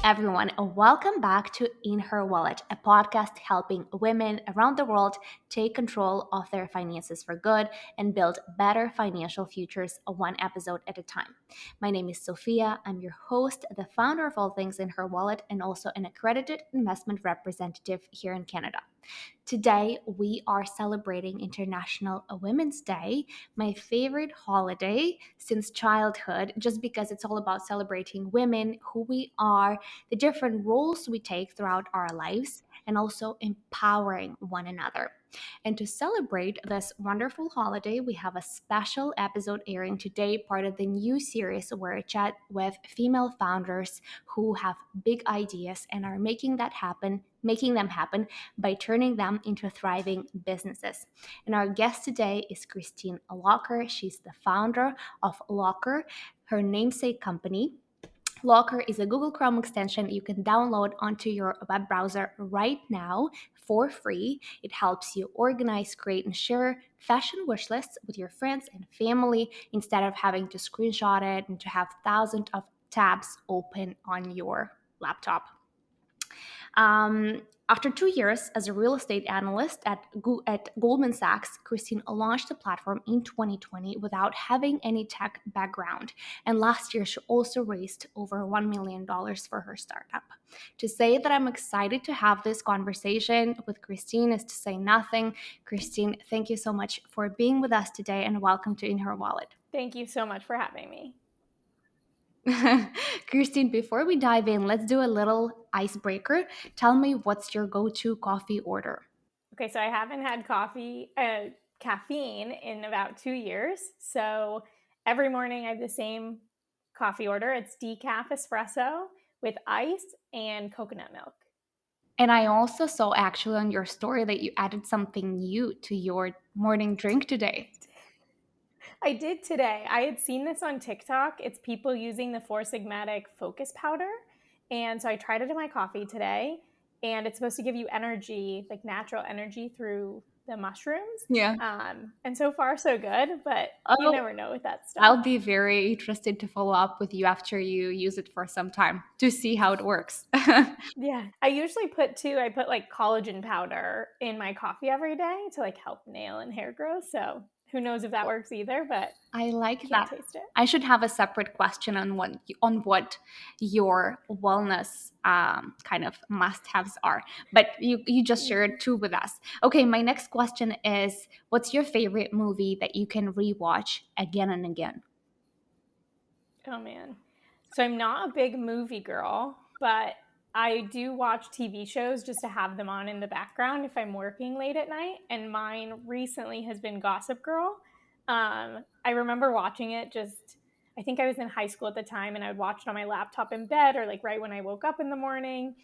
everyone. Welcome back to In Her Wallet, a podcast helping women around the world take control of their finances for good and build better financial futures one episode at a time. My name is Sophia. I'm your host, the founder of all things In Her Wallet, and also an accredited investment representative here in Canada. Today, we are celebrating International Women's Day, my favorite holiday since childhood, just because it's all about celebrating women, who we are, the different roles we take throughout our lives, and also empowering one another. And to celebrate this wonderful holiday, we have a special episode airing today, part of the new series where I chat with female founders who have big ideas and are making them happen by turning them into thriving businesses. And our guest today is Kristine Locker. She's the founder of Locker, her namesake company. Locker is a Google Chrome extension you can download onto your web browser right now for free. It helps you organize, create, and share fashion wish lists with your friends and family instead of having to screenshot it and to have thousands of tabs open on your laptop. After 2 years as a real estate analyst at Goldman Sachs, Kristine launched the platform in 2020 without having any tech background. And last year, she also raised over $1 million for her startup. To say that I'm excited to have this conversation with Kristine is to say nothing. Kristine, thank you so much for being with us today and welcome to In Her Wallet. Thank you so much for having me. Kristine, before we dive in, let's do a little icebreaker. Tell me what's your go-to coffee order? Okay, so I haven't had caffeine in about 2 years. So every morning I have the same coffee order. It's decaf espresso with ice and coconut milk. And I also saw actually on your story that you added something new to your morning drink today. I did today. I had seen this on TikTok. It's people using the Four Sigmatic focus powder. And so I tried it in my coffee today. And it's supposed to give you energy, like natural energy through the mushrooms. Yeah. And so far, so good. But you Oh, never know with that stuff. I'll be very interested to follow up with you after you use it for some time to see how it works. Yeah. I usually I put like collagen powder in my coffee every day to like help nail and hair growth. So who knows if that works either, but I like can't that. taste it. I should have a separate question on what your wellness kind of must-haves are. But you just shared two with us. Okay, my next question is, what's your favorite movie that you can rewatch again and again? Oh man. So I'm not a big movie girl, but I do watch TV shows just to have them on in the background if I'm working late at night. And mine recently has been Gossip Girl. I remember watching it I think I was in high school at the time and I would watch it on my laptop in bed or like right when I woke up in the morning.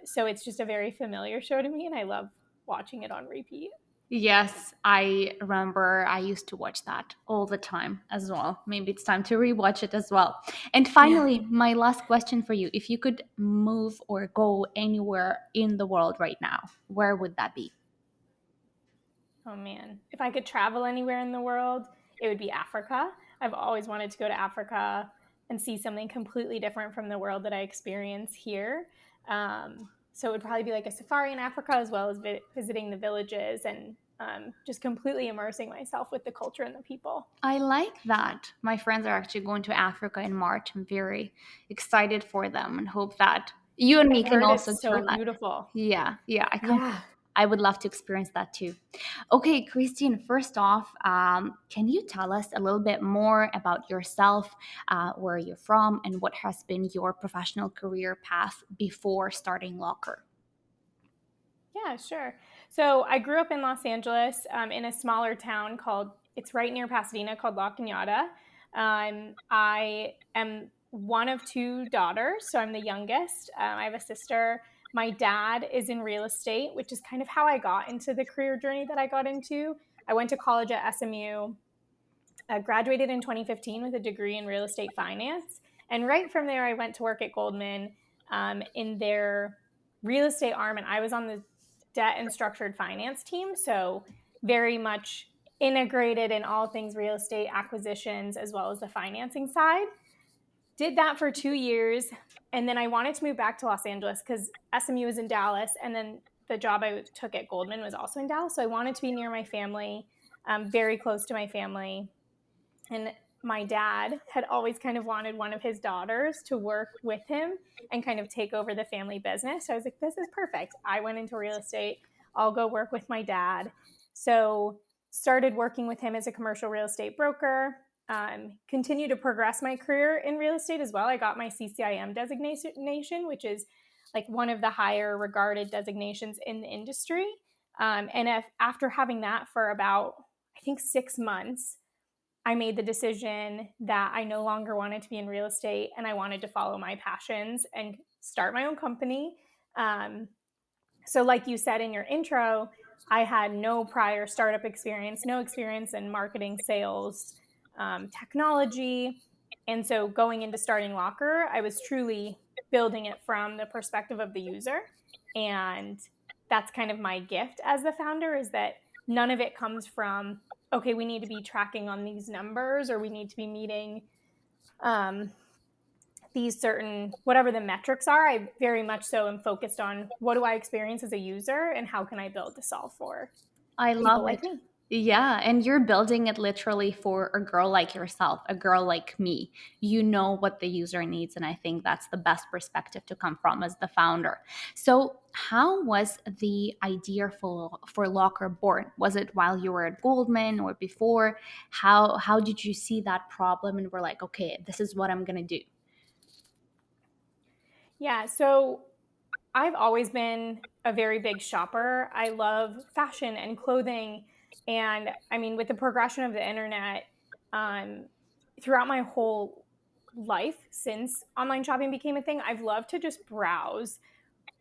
So it's just a very familiar show to me and I love watching it on repeat. Yes, I remember I used to watch that all the time as well. Maybe it's time to rewatch it as well. And Yeah. finally, my last question for you. If you could move or go anywhere in the world right now, where would that be? Oh man, if I could travel anywhere in the world, it would be Africa. I've always wanted to go to Africa and see something completely different from the world that I experience here. So it would probably be like a safari in Africa as well as visiting the villages and just completely immersing myself with the culture and the people. I like that. My friends are actually going to Africa in March. I'm very excited for them and hope that you and me I've can heard also it's so turn that. beautiful. Yeah, Yeah. I would love to experience that too. Okay, Kristine, first off, can you tell us a little bit more about yourself, where you're from, and what has been your professional career path before starting Locker? Yeah, sure. So I grew up in Los Angeles in a smaller town it's right near Pasadena called La Cañada. I am one of two daughters, so I'm the youngest. I have a sister. My dad is in real estate, which is kind of how I got into the career journey that I got into. I went to college at SMU, graduated in 2015 with a degree in real estate finance. And right from there, I went to work at Goldman in their real estate arm, and I was on the debt and structured finance team. So very much integrated in all things real estate acquisitions as well as the financing side. did that for 2 years. And then I wanted to move back to Los Angeles because SMU is in Dallas. And then the job I took at Goldman was also in Dallas. So I wanted to be near my family, very close to my family. And my dad had always kind of wanted one of his daughters to work with him and kind of take over the family business. So I was like, this is perfect. I went into real estate. I'll go work with my dad. So started working with him as a commercial real estate broker. Continue to progress my career in real estate as well. I got my CCIM designation, which is like one of the higher regarded designations in the industry. And after having that for about, I think, 6 months, I made the decision that I no longer wanted to be in real estate and I wanted to follow my passions and start my own company. Um, so, like you said in your intro, I had no prior startup experience, no experience in marketing, sales, technology. And so, going into starting Locker, I was truly building it from the perspective of the user. And that's kind of my gift as the founder, is that none of it comes from, okay, we need to be tracking on these numbers or we need to be meeting um, these certain, whatever the metrics are. I very much so am focused on what do I experience as a user and how can I build to solve for I people love like it. me. Yeah, and you're building it literally for a girl like yourself, a girl like me. You know what the user needs, and I think that's the best perspective to come from as the founder. So, how was the idea for Locker born? Was it while you were at Goldman or before? How did you see that problem and were like, okay, this is what I'm gonna do? Yeah, so I've always been a very big shopper. I love fashion and clothing. And I mean, with the progression of the internet, um, throughout my whole life since online shopping became a thing, I've loved to just browse.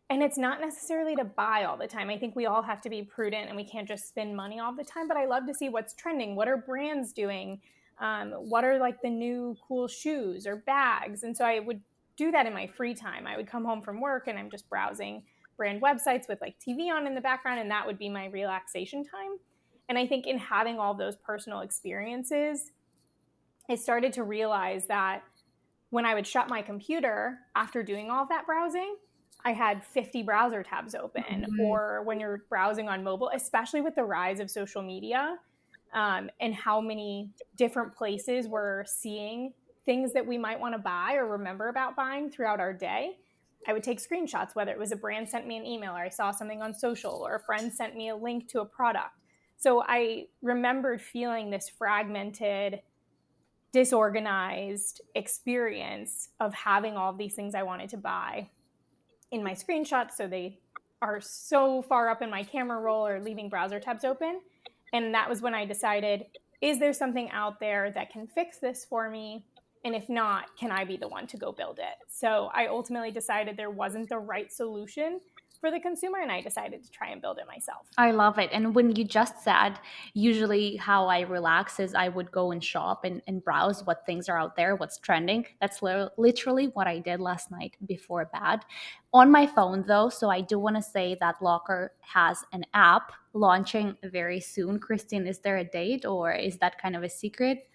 And it's not necessarily to buy all the time. I think we all have to be prudent and we can't just spend money all the time. But I love to see what's trending. What are brands doing? What are like the new cool shoes or bags? And so I would do that in my free time. I would come home from work and I'm just browsing brand websites with like TV on in the background, and that would be my relaxation time. And I think in having all those personal experiences, I started to realize that when I would shut my computer after doing all of that browsing, I had 50 browser tabs open. Mhm. Or when you're browsing on mobile, especially with the rise of social media, and how many different places we're seeing things that we might want to buy or remember about buying throughout our day, I would take screenshots, whether it was a brand sent me an email or I saw something on social or a friend sent me a link to a product. So I remembered feeling this fragmented, disorganized experience of having all of these things I wanted to buy in my screenshots. So they are so far up in my camera roll or leaving browser tabs open. And that was when I decided, is there something out there that can fix this for me? And if not, can I be the one to go build it? So I ultimately decided there wasn't the right solution for the consumer, and I decided to try and build it myself. I love it. And when you just said, usually how I relax is I would go and shop and browse what things are out there, what's trending. That's literally what I did last night before bed on my phone, though. So I do want to say that Locker has an app launching very soon. Kristine, is there a date or is that kind of a secret?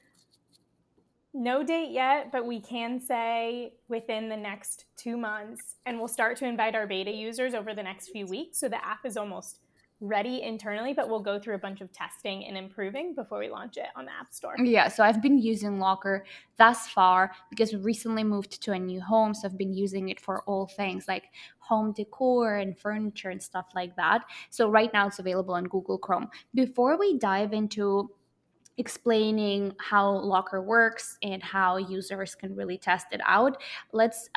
No date yet, but we can say within the next 2 months. And we'll start to invite our beta users over the next few weeks. So the app is almost ready internally, but we'll go through a bunch of testing and improving before we launch it on the App Store. Yeah, so I've been using Locker thus far because we recently moved to a new home. So I've been using it for all things like home decor and furniture and stuff like that. So right now it's available on Google Chrome. Before we dive into explaining how Locker works and how users can really test it out, let's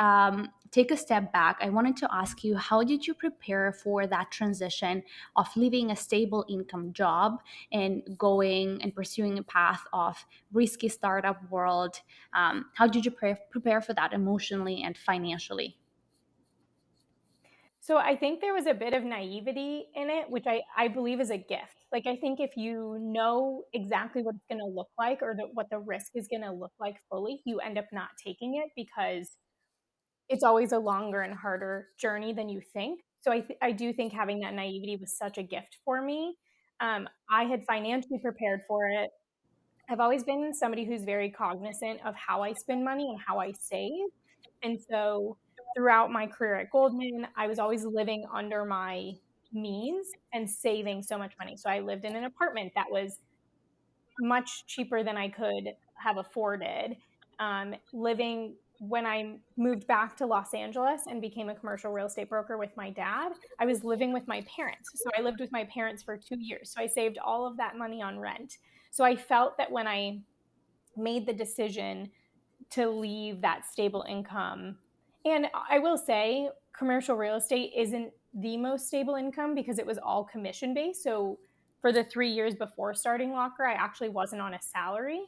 take a step back. I wanted to ask you, how did you prepare for that transition of leaving a stable income job and going and pursuing a path of risky startup world? How did you prepare for that emotionally and financially? So I think there was a bit of naivety in it, which I believe is a gift. Like, I think if you know exactly what it's going to look like or what the risk is going to look like fully, you end up not taking it because it's always a longer and harder journey than you think. So I do think having that naivety was such a gift for me. I had financially prepared for it. I've always been somebody who's very cognizant of how I spend money and how I save. And so throughout my career at Goldman, I was always living under my means and saving so much money. So I lived in an apartment that was much cheaper than I could have afforded. Living when I moved back to Los Angeles and became a commercial real estate broker with my dad, I was living with my parents. So I lived with my parents for 2 years. So I saved all of that money on rent. So I felt that when I made the decision to leave that stable income, and I will say, commercial real estate isn't the most stable income because it was all commission based. So for the 3 years before starting Locker, I actually wasn't on a salary.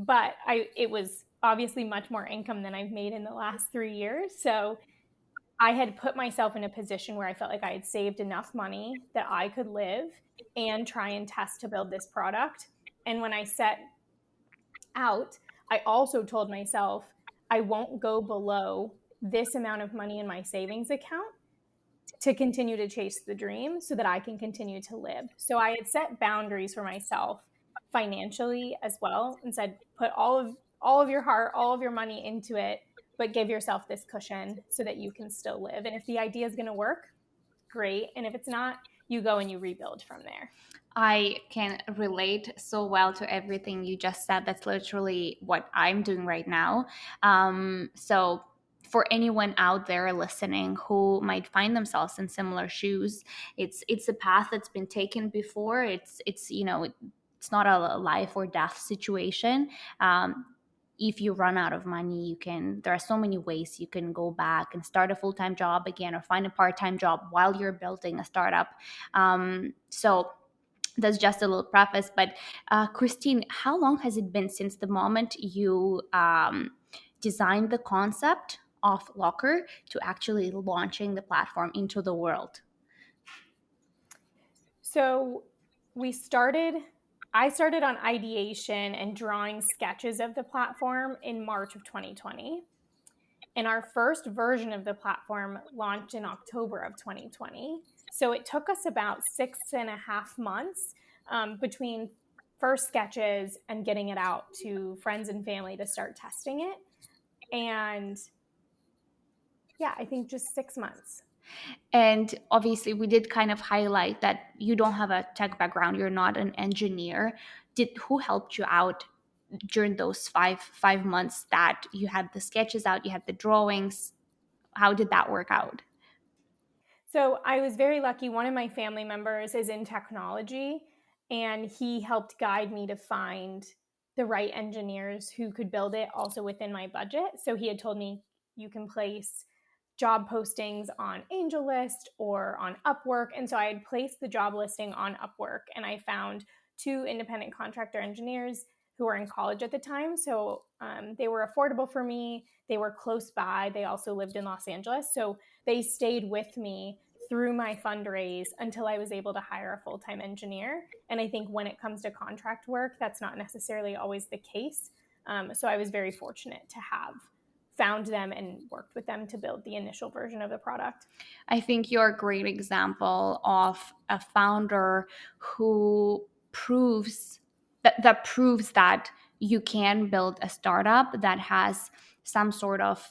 But it was obviously much more income than I've made in the last 3 years. So I had put myself in a position where I felt like I had saved enough money that I could live and try and test to build this product. And when I set out, I also told myself I won't go below this amount of money in my savings account to continue to chase the dream so that I can continue to live. So I had set boundaries for myself financially as well and said put all of your heart, all of your money into it, but give yourself this cushion so that you can still live. And if the idea is going to work, great. And if it's not, you go and you rebuild from there. I can relate so well to everything you just said. That's literally what I'm doing right now. So, for anyone out there listening who might find themselves in similar shoes, it's a path that's been taken before. It's it's not a life or death situation. If you run out of money, there are so many ways you can go back and start a full-time job again, or find a part-time job while you're building a startup. So that's just a little preface. But Kristine, how long has it been since the moment you designed the concept of Locker to actually launching the platform into the world? So I started on ideation and drawing sketches of the platform in March of 2020. And our first version of the platform launched in October of 2020. So it took us about 6.5 months between first sketches and getting it out to friends and family to start testing it. And yeah, I think just 6 months. And obviously, we did kind of highlight that you don't have a tech background, you're not an engineer. Who helped you out during those five months that you had the sketches out, you had the drawings? How did that work out? So I was very lucky. One of my family members is in technology, and he helped guide me to find the right engineers who could build it also within my budget. So he had told me you can place job postings on AngelList or on Upwork. And so I had placed the job listing on Upwork, and I found two independent contractor engineers who were in college at the time. So they were affordable for me. They were close by. They also lived in Los Angeles. So they stayed with me through my fundraise until I was able to hire a full time engineer. And I think when it comes to contract work, that's not necessarily always the case. So I was very fortunate to have found them and worked with them to build the initial version of the product. I think you're a great example of a founder who proves that you can build a startup that has some sort of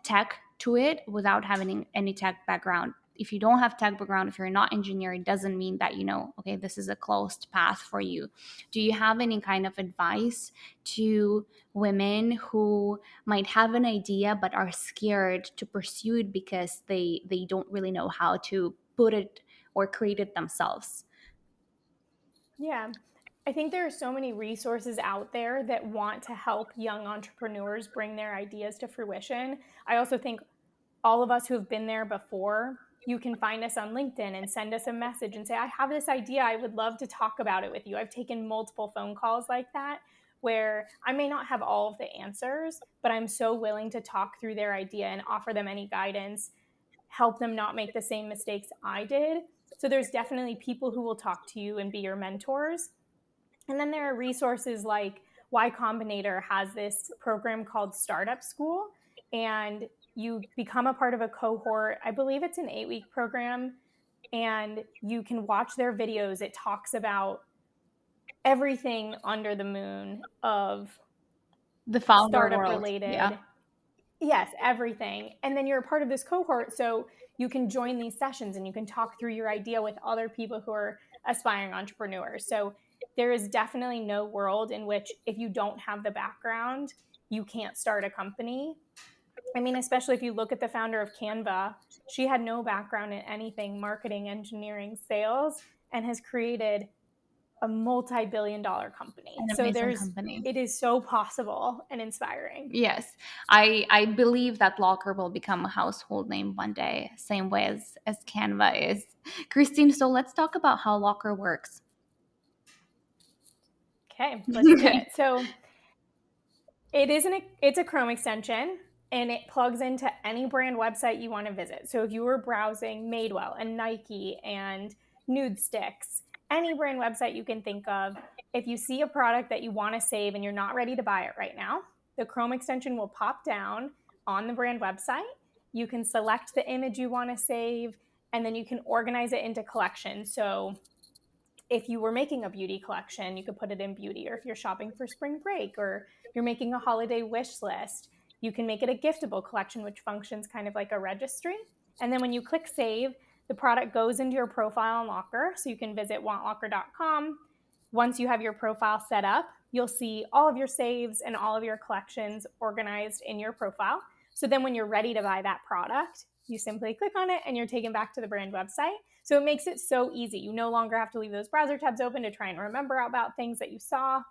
tech to it without having any tech background. If you don't have tech background, if you're not engineer, it doesn't mean that okay, this is a closed path for you. Do you have any kind of advice to women who might have an idea but are scared to pursue it because they don't really know how to put it or create it themselves? Yeah. I think there are so many resources out there that want to help young entrepreneurs bring their ideas to fruition. I also think all of us who have been there before, you can find us on LinkedIn and send us a message and say, I have this idea. I would love to talk about it with you. I've taken multiple phone calls like that where I may not have all of the answers, but I'm so willing to talk through their idea and offer them any guidance, help them not make the same mistakes I did. So there's definitely people who will talk to you and be your mentors. And then there are resources like Y Combinator has this program called Startup School, and you become a part of a cohort. I believe it's an 8-week program, and you can watch their videos. It talks about everything under the moon of The founder startup world. Yeah. related. Yes, everything. And then you're a part of this cohort, so you can join these sessions and you can talk through your idea with other people who are aspiring entrepreneurs. So there is definitely no world in which if you don't have the background, you can't start a company. I mean, especially if you look at the founder of Canva, she had no background in anything marketing, engineering, sales, and has created a multi-billion-dollar company. An So amazing company. it is so possible and inspiring. Yes, I believe that Locker will become a household name one day, same way as Canva is. Kristine, so let's talk about how Locker works. Okay, let's do it. So it's a Chrome extension and it plugs into any brand website you want to visit. So if you were browsing Madewell and Nike and Nude Sticks, any brand website you can think of, if you see a product that you want to save and you're not ready to buy it right now, the Chrome extension will pop down on the brand website. You can select the image you want to save and then you can organize it into collections. So if you were making a beauty collection, you could put it in beauty. Or if you're shopping for spring break or you're making a holiday wish list, you can make it a giftable collection, which functions kind of like a registry. And then when you click save, the product goes into your profile on Locker. So you can visit wantlocker.com. Once you have your profile set up, you'll see all of your saves and all of your collections organized in your profile. So then when you're ready to buy that product, you simply click on it and you're taken back to the brand website. So it makes it so easy. You no longer have to leave those browser tabs open to try and remember about things that you saw.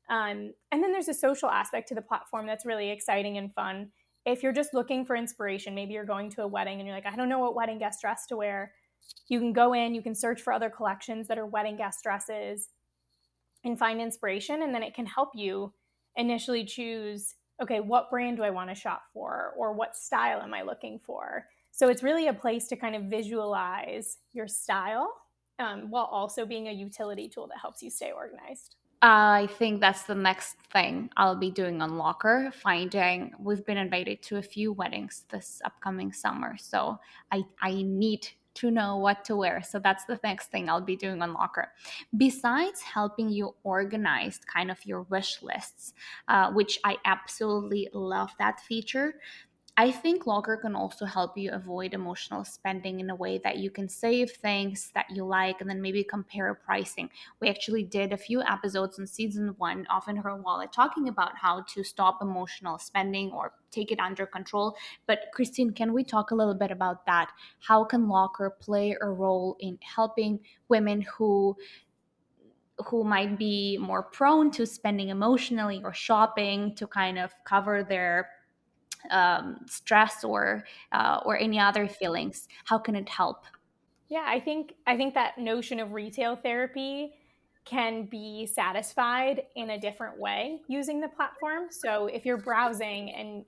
And then there's a social aspect to the platform that's really exciting and fun. If you're just looking for inspiration, maybe you're going to a wedding and you're like, I don't know what wedding guest dress to wear. You can go in, you can search for other collections that are wedding guest dresses and find inspiration. And then it can help you initially choose, okay, what brand do I want to shop for? Or what style am I looking for? So it's really a place to kind of visualize your style while also being a utility tool that helps you stay organized. I think that's the next thing I'll be doing on Locker. Finding we've been invited to a few weddings this upcoming summer, so I need to know what to wear. So that's the next thing I'll be doing on Locker. Besides helping you organize kind of your wish lists, which I absolutely love that feature. I think Logger can also help you avoid emotional spending in a way that you can save things that you like and then maybe compare pricing. We actually did a few episodes in season 1 of In Her Wallet talking about how to stop emotional spending or take it under control. But Kristine, can we talk a little bit about that? How can Locker play a role in helping women who might be more prone to spending emotionally or shopping to kind of cover their stress or any other feelings? How can it help? Yeah, I think that notion of retail therapy can be satisfied in a different way using the platform. So if you're browsing and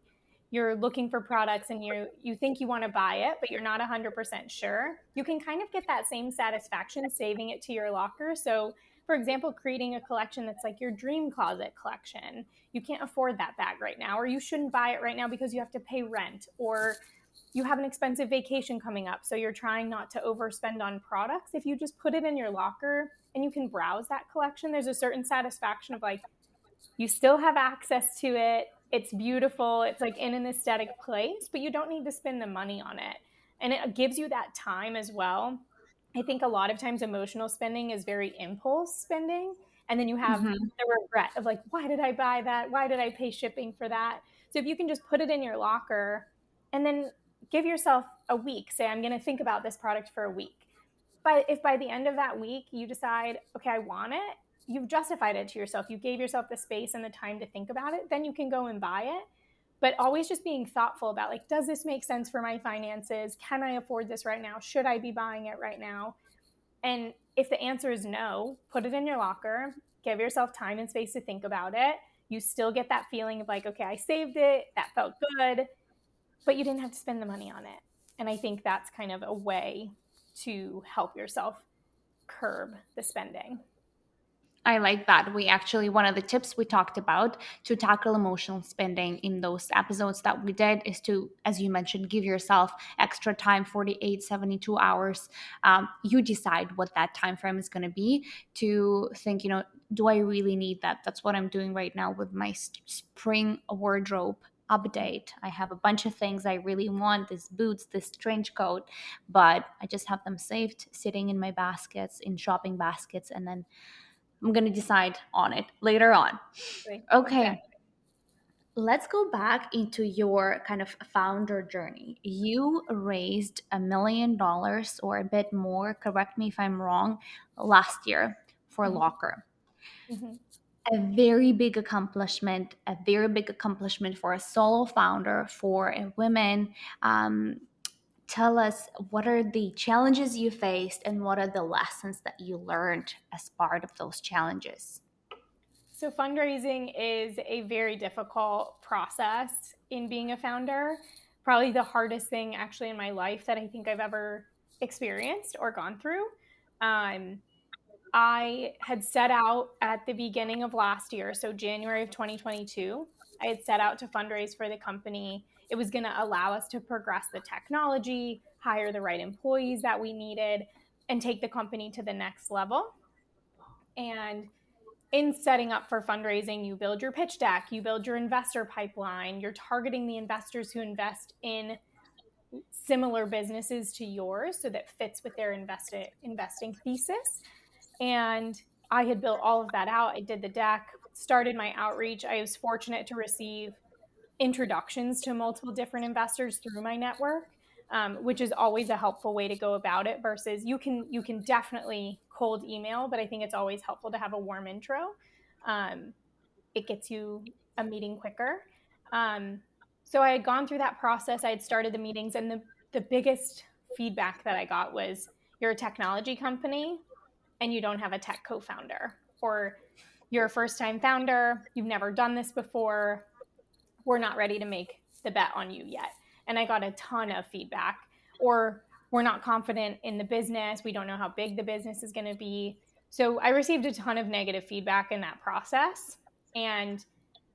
you're looking for products and you think you want to buy it but you're not 100% sure, you can kind of get that same satisfaction saving it to your locker. So for example, creating a collection that's like your dream closet collection. You can't afford that bag right now, or you shouldn't buy it right now because you have to pay rent, or you have an expensive vacation coming up, so you're trying not to overspend on products. If you just put it in your locker and you can browse that collection, there's a certain satisfaction of like, you still have access to it. It's beautiful. It's like in an aesthetic place, but you don't need to spend the money on it. And it gives you that time as well. I think a lot of times emotional spending is very impulse spending. And then you have Mhm. the regret of like, why did I buy that? Why did I pay shipping for that? So if you can just put it in your locker and then give yourself a week, say, I'm going to think about this product for a week. But if by the end of that week you decide, okay, I want it, you've justified it to yourself. You gave yourself the space and the time to think about it, then you can go and buy it. But always just being thoughtful about like, does this make sense for my finances? Can I afford this right now? Should I be buying it right now? And if the answer is no, put it in your locker, give yourself time and space to think about it. You still get that feeling of like, okay, I saved it, that felt good, but you didn't have to spend the money on it. And I think that's kind of a way to help yourself curb the spending. I like that. We actually, one of the tips we talked about to tackle emotional spending in those episodes that we did is to, as you mentioned, give yourself extra time, 48, 72 hours. You decide what that time frame is going to be to think, do I really need that? That's what I'm doing right now with my spring wardrobe update. I have a bunch of things I really want, these boots, this trench coat, but I just have them saved, sitting in my baskets, in shopping baskets, and then I'm going to decide on it later on. Okay, Exactly. let's go back into your kind of founder journey. You raised $1 million or a bit more, correct me if I'm wrong, last year for Mhm. Locker. Mhm. A very big accomplishment for a solo founder, for a woman. Tell us, what are the challenges you faced and what are the lessons that you learned as part of those challenges? So, fundraising is a very difficult process in being a founder. Probably the hardest thing actually in my life that I think I've ever experienced or gone through. Um, I had set out at the beginning of last year, so January of 2022, I had set out to fundraise for the company. It was going to allow us to progress the technology, hire the right employees that we needed, and take the company to the next level. And in setting up for fundraising, you build your pitch deck, you build your investor pipeline, you're targeting the investors who invest in similar businesses to yours so that fits with their investing thesis. And I had built all of that out. I did the deck, started my outreach. I was fortunate to receive introductions to multiple different investors through my network, which is always a helpful way to go about it. Versus you can definitely cold email, but I think it's always helpful to have a warm intro. Um, it gets you a meeting quicker. Um, so I had gone through that process. I had started the meetings, and the biggest feedback that I got was, "You're a technology company and you don't have a tech co-founder," or "You're a first-time founder, you've never done this before, we're not ready to make the bet on you yet." And I got a ton of feedback. Or, "We're not confident in the business, we don't know how big the business is going to be." So I received a ton of negative feedback in that process. And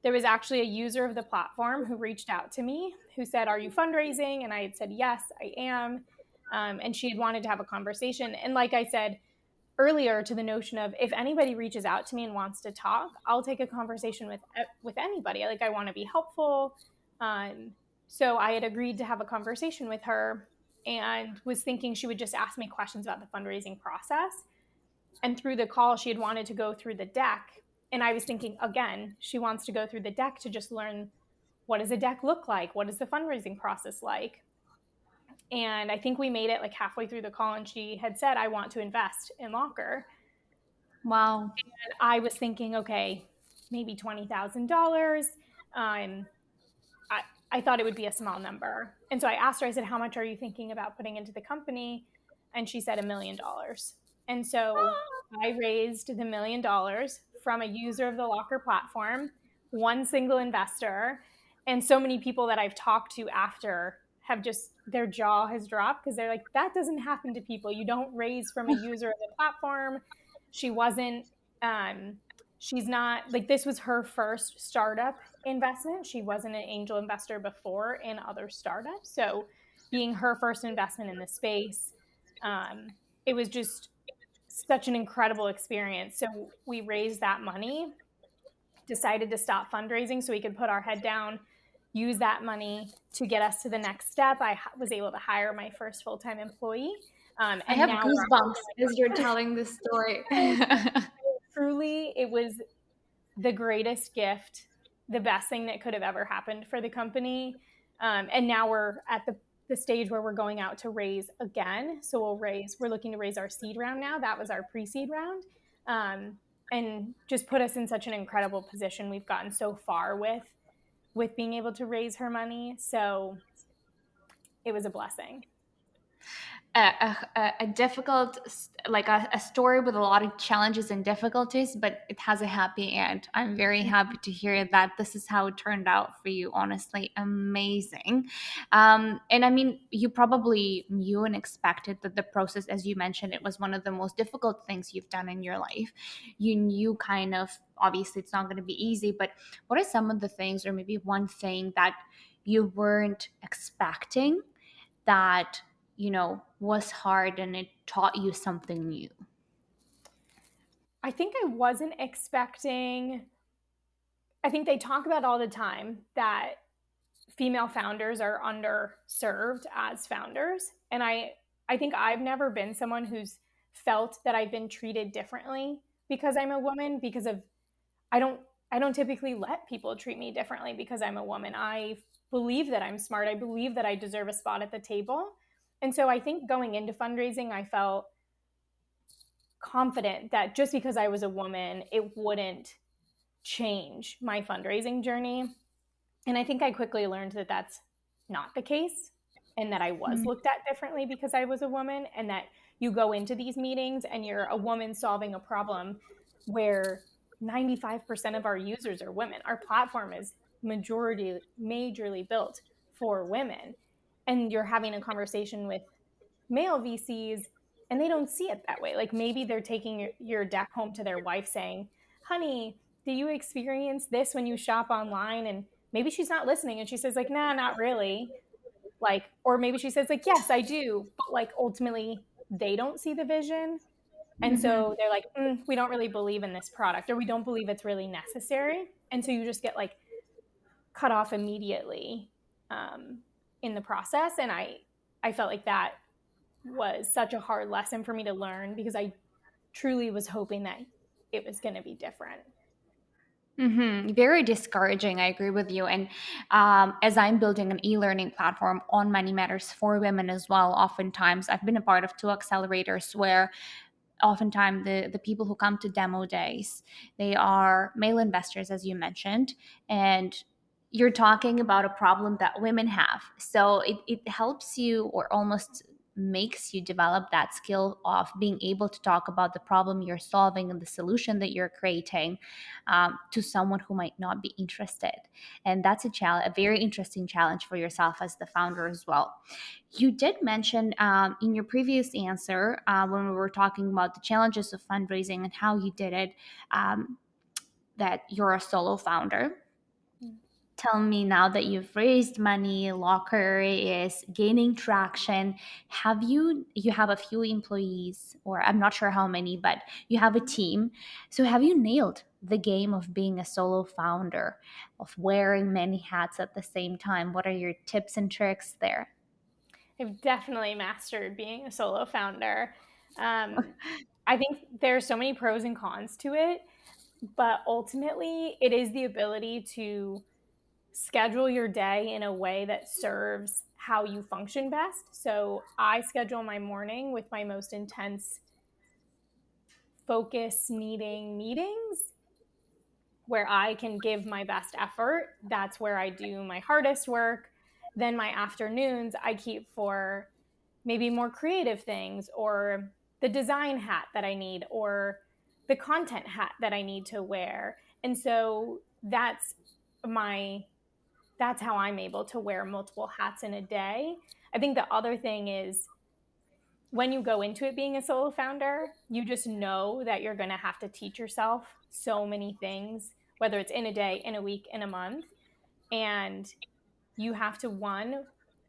there was actually a user of the platform who reached out to me who said, "Are you fundraising?" And I had said, "Yes, I am." And she had wanted to have a conversation. And like I said earlier, to the notion of, if anybody reaches out to me and wants to talk, I'll take a conversation with anybody. Like, I want to be helpful. Um, so I had agreed to have a conversation with her and was thinking she would just ask me questions about the fundraising process. And through the call, she had wanted to go through the deck. And I was thinking, again, she wants to go through the deck to just learn, what does a deck look like? What is the fundraising process like? And I think we made it like halfway through the call, and she had said, "I want to invest in Locker." Wow. And I was thinking, okay, maybe $20,000. Um, I, I thought it would be a small number. And so I asked her, I said, "How much are you thinking about putting into the company?" And she said $1 million. And so I raised the $1 million from a user of the Locker platform, one single investor. And so many people that I've talked to after have just, their jaw has dropped because they're like, "That doesn't happen to people. You don't raise from a user of the platform." She wasn't, um, she's not like, this was her first startup investment. She wasn't an angel investor before in other startups. So being her first investment in the space, it was just such an incredible experience. So we raised that money, decided to stop fundraising so we could put our head down, use that money to get us to the next step. I was able to hire my first full-time employee. I And have now goosebumps as you're telling this story. truly, it was the greatest gift, the best thing that could have ever happened for the company. And now we're at the stage where we're going out to raise again. So we're looking to raise our seed round now. That was our pre-seed round. And just put us in such an incredible position. We've gotten so far with being able to raise her money. So it was a blessing. A difficult, like a story with a lot of challenges and difficulties, but it has a happy end. I'm very happy to hear that this is how it turned out for you. Honestly, amazing. And I mean, you probably knew and expected that the process, as you mentioned, it was one of the most difficult things you've done in your life. You knew kind of, obviously it's not going to be easy, but what are some of the things, or maybe one thing that you weren't expecting that was hard and it taught you something new? I think I wasn't expecting, I think they talk about all the time that female founders are underserved as founders. And I think I've never been someone who's felt that I've been treated differently because I'm a woman, because of I don't I don't typically let people treat me differently because I'm a woman. I believe that I'm smart. I believe that I deserve a spot at the table. And so I think going into fundraising, I felt confident that just because I was a woman, it wouldn't change my fundraising journey. And I think I quickly learned that that's not the case, and that I was looked at differently because I was a woman, and that you go into these meetings and you're a woman solving a problem where 95% of our users are women. Our platform is majorly built for women. And you're having a conversation with male VCs and they don't see it that way. Like maybe they're taking your deck home to their wife saying, honey, do you experience this when you shop online? And maybe she's not listening and she says like, nah, not really. Like, or maybe she says like, yes, I do. But like ultimately they don't see the vision. And Mm-hmm. so they're like, we don't really believe in this product, or we don't believe it's really necessary. And so you just get like cut off immediately in the process. And I felt like that was such a hard lesson for me to learn because I truly was hoping that it was going to be different. Very discouraging. I agree with you. And as I'm building an e-learning platform on Money Matters for women as well, oftentimes I've been a part of two accelerators where oftentimes the people who come to demo days, they are male investors, as you mentioned, and you're talking about a problem that women have. So it helps you, or almost makes you develop that skill of being able to talk about the problem you're solving and the solution that you're creating to someone who might not be interested. And that's a challenge, a very interesting challenge for yourself as the founder as well. You did mention in your previous answer when we were talking about the challenges of fundraising and how you did it, that you're a solo founder. Tell me, now that you've raised money, Locker is gaining traction, have you have a few employees, or I'm not sure how many, but you have a team. So have you nailed the game of being a solo founder, of wearing many hats at the same time? What are your tips and tricks there? I've definitely mastered being a solo founder. Um, I think there are so many pros and cons to it, but ultimately, it is the ability to schedule your day in a way that serves how you function best. So I schedule my morning with my most intense focus needing meetings where I can give my best effort. That's where I do my hardest work. Then my afternoons I keep for maybe more creative things, or the design hat that I need, or the content hat that I need to wear. And so my that's how I'm able to wear multiple hats in a day. I think the other thing is when you go into it being a solo founder, you just know that you're going to have to teach yourself so many things, whether it's in a day, in a week, in a month. And you have to, one,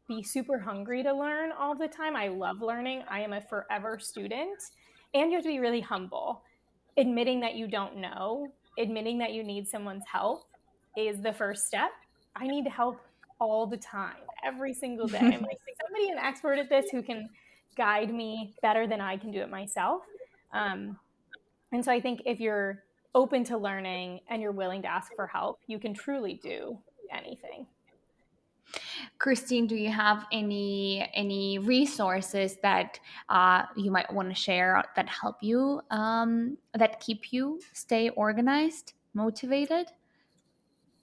be super hungry to learn all the time. I love learning. I am a forever student. And you have to be really humble. Admitting that you don't know, admitting that you need someone's help is the first step. I need help all the time, every single day. I'm like, somebody an expert at this who can guide me better than I can do it myself. Um, and so I think if you're open to learning and you're willing to ask for help, you can truly do anything. Kristine, do you have any resources that you might want to share that help you, that keep you stay organized, motivated?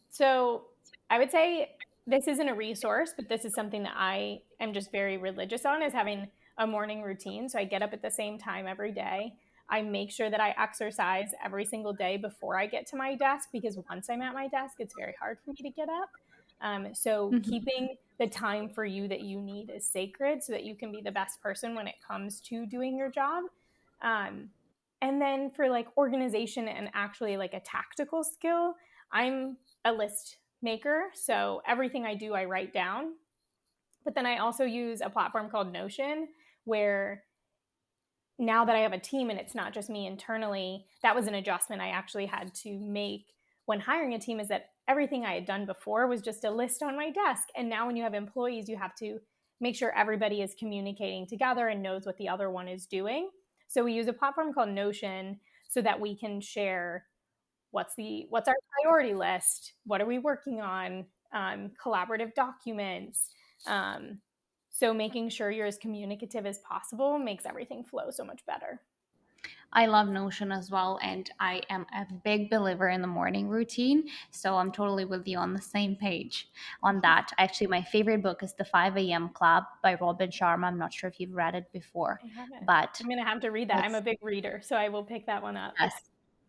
So I would say this isn't a resource, but this is something that I am just very religious on, is having a morning routine. So I get up at the same time every day. I make sure that I exercise every single day before I get to my desk, because once I'm at my desk, it's very hard for me to get up. So Mhm. keeping the time for you that you need is sacred so that you can be the best person when it comes to doing your job. Um, and then for like organization and actually like a tactical skill, I'm a list maker. So everything I do, I write down. But then I also use a platform called Notion, where now that I have a team and it's not just me internally, that was an adjustment I actually had to make when hiring a team, is that everything I had done before was just a list on my desk. And now when you have employees, you have to make sure everybody is communicating together and knows what the other one is doing. So we use a platform called Notion so that we can share what's our priority list, what are we working on, collaborative documents. Um, so making sure you're as communicative as possible makes everything flow so much better. I love Notion as well, and I am a big believer in the morning routine. So I'm totally with you on the same page on that. Actually, my favorite book is The 5 a.m. Club by Robin Sharma. I'm not sure if you've read it before, I haven't. but I'm going to have to read that. I'm a it's, big reader, so I will pick that one up. yes,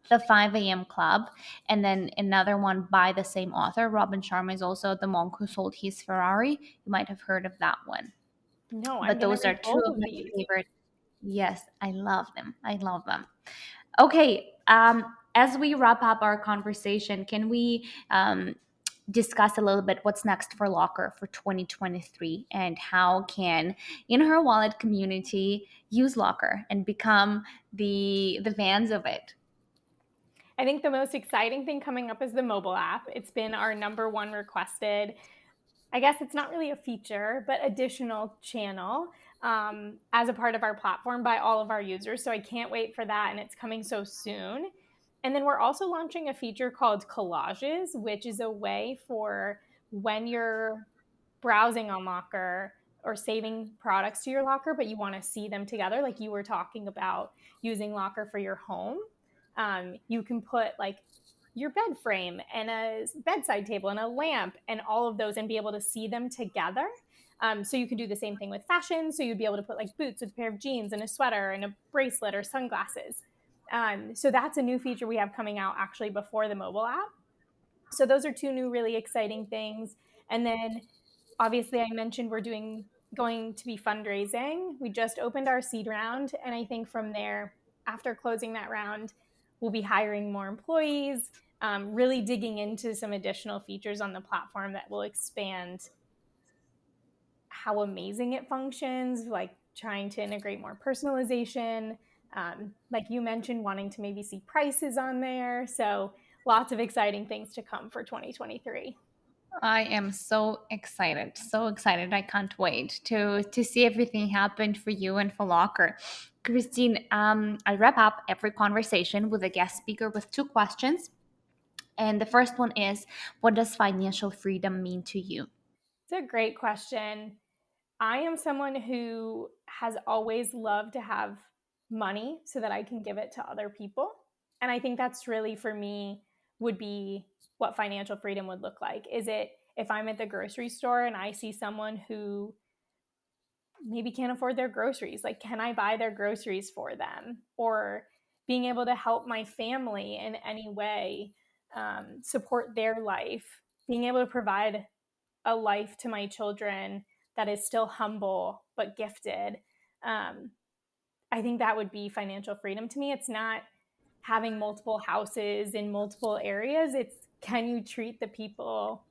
The 5 a.m. Club. And then another one by the same author. Robin Sharma is also The Monk Who Sold His Ferrari. You might have heard of that one. No, I'm But going to those are read two both of of my these. favorite. Yes, I love them. I love them. Okay, as we wrap up our conversation, can we discuss a little bit what's next for Locker for 2023 and how can In Her Wallet community use Locker and become the fans of it? I think the most exciting thing coming up is the mobile app. It's been our number one requested, I guess it's not really a feature, but additional channel as a part of our platform by all of our users. So I can't wait for that, and it's coming so soon. And then we're also launching a feature called Collages, which is a way for when you're browsing on Locker or saving products to your Locker, but you want to see them together, like you were talking about using Locker for your home. You can put like your bed frame and a bedside table and a lamp and all of those and be able to see them together. So you can do the same thing with fashion. So you'd be able to put like boots with a pair of jeans and a sweater and a bracelet or sunglasses. So that's a new feature we have coming out actually before the mobile app. So those are two new really exciting things. And then obviously I mentioned we're doing going to be fundraising. We just opened our seed round, and I think from there, after closing that round, we'll be hiring more employees, really digging into some additional features on the platform that will expand how amazing it functions, like trying to integrate more personalization. Like you mentioned, wanting to maybe see prices on there. So lots of exciting things to come for 2023. I am so excited, so excited. I can't wait to see everything happen for you and for Locker. Kristine, I wrap up every conversation with a guest speaker with two questions. And the first one is, what does financial freedom mean to you? It's a great question. I am someone who has always loved to have money so that I can give it to other people. And I think that's really for me would be what financial freedom would look like. Is it if I'm at the grocery store and I see someone who maybe can't afford their groceries, like can I buy their groceries for them? Or being able to help my family in any way, support their life, being able to provide a life to my children that is still humble but gifted. Um, I think that would be financial freedom to me. It's not having multiple houses in multiple areas. It's can you treat the people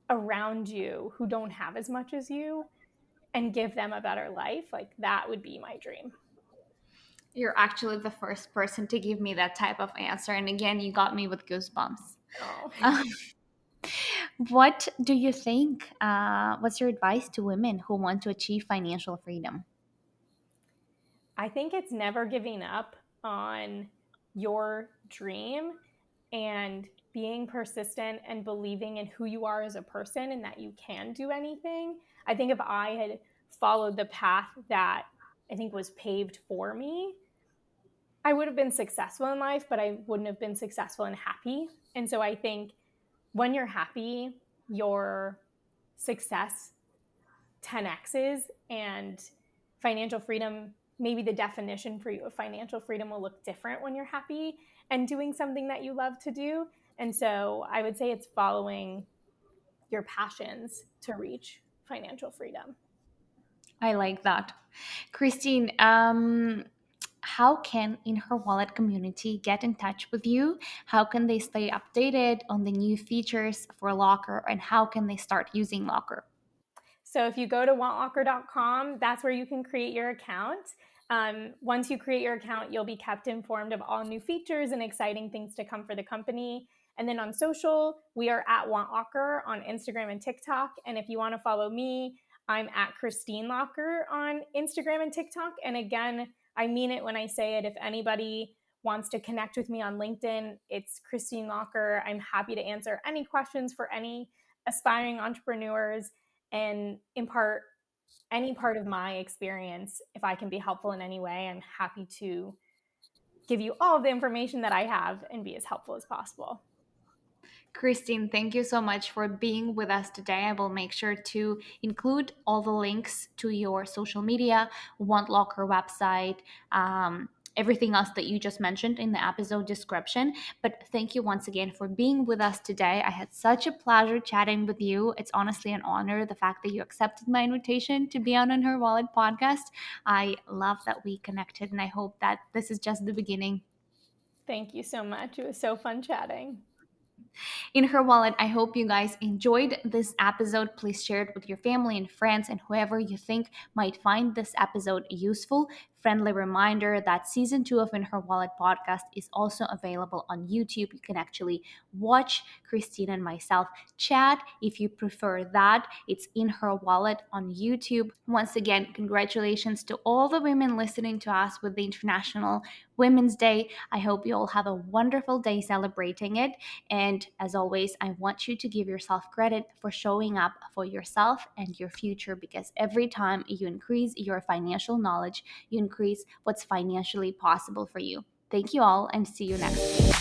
around you who don't have as much as you and give them a better life? Like that would be my dream. You're actually the first person to give me that type of answer. And again, you got me with goosebumps. Oh. Um, what do you think? What's your advice to women who want to achieve financial freedom? I think it's never giving up on your dream and being persistent and believing in who you are as a person and that you can do anything. I think if I had followed the path that I think was paved for me, I would have been successful in life, but I wouldn't have been successful and happy. And so I think when you're happy, your success 10x's, and financial freedom, maybe the definition for you of financial freedom will look different when you're happy and doing something that you love to do. And so I would say it's following your passions to reach financial freedom. I like that. Kristine, how can In Her Wallet community get in touch with you? How can they stay updated on the new features for Locker and how can they start using Locker? So if you go to wantlocker.com, that's where you can create your account. Once you create your account, you'll be kept informed of all new features and exciting things to come for the company. And then on social, we are at Want Locker on Instagram and TikTok. And if you want to follow me, I'm at Kristine Locker on Instagram and TikTok. And again, I mean it when I say it. If anybody wants to connect with me on LinkedIn, it's Kristine Locker. I'm happy to answer any questions for any aspiring entrepreneurs and impart any part of my experience. If I can be helpful in any way, I'm happy to give you all of the information that I have and be as helpful as possible. Kristine, thank you so much for being with us today. I will make sure to include all the links to your social media, Want Locker website, everything else that you just mentioned in the episode description. But thank you once again for being with us today. I had such a pleasure chatting with you. It's honestly an honor, the fact that you accepted my invitation to be on Her Wallet podcast. I love that we connected, and I hope that this is just the beginning. Thank you so much. It was so fun chatting. In Her Wallet, I hope you guys enjoyed this episode. Please share it with your family and friends and whoever you think might find this episode useful. Friendly reminder that season 2 of In Her Wallet podcast is also available on YouTube. You can actually watch Kristine and myself chat if you prefer that. It's In Her Wallet on YouTube. Once again, congratulations to all the women listening to us with the International Women's Day. I hope you all have a wonderful day celebrating it. And as always, I want you to give yourself credit for showing up for yourself and your future, because every time you increase your financial knowledge, you increase what's financially possible for you. Thank you all, and see you next week.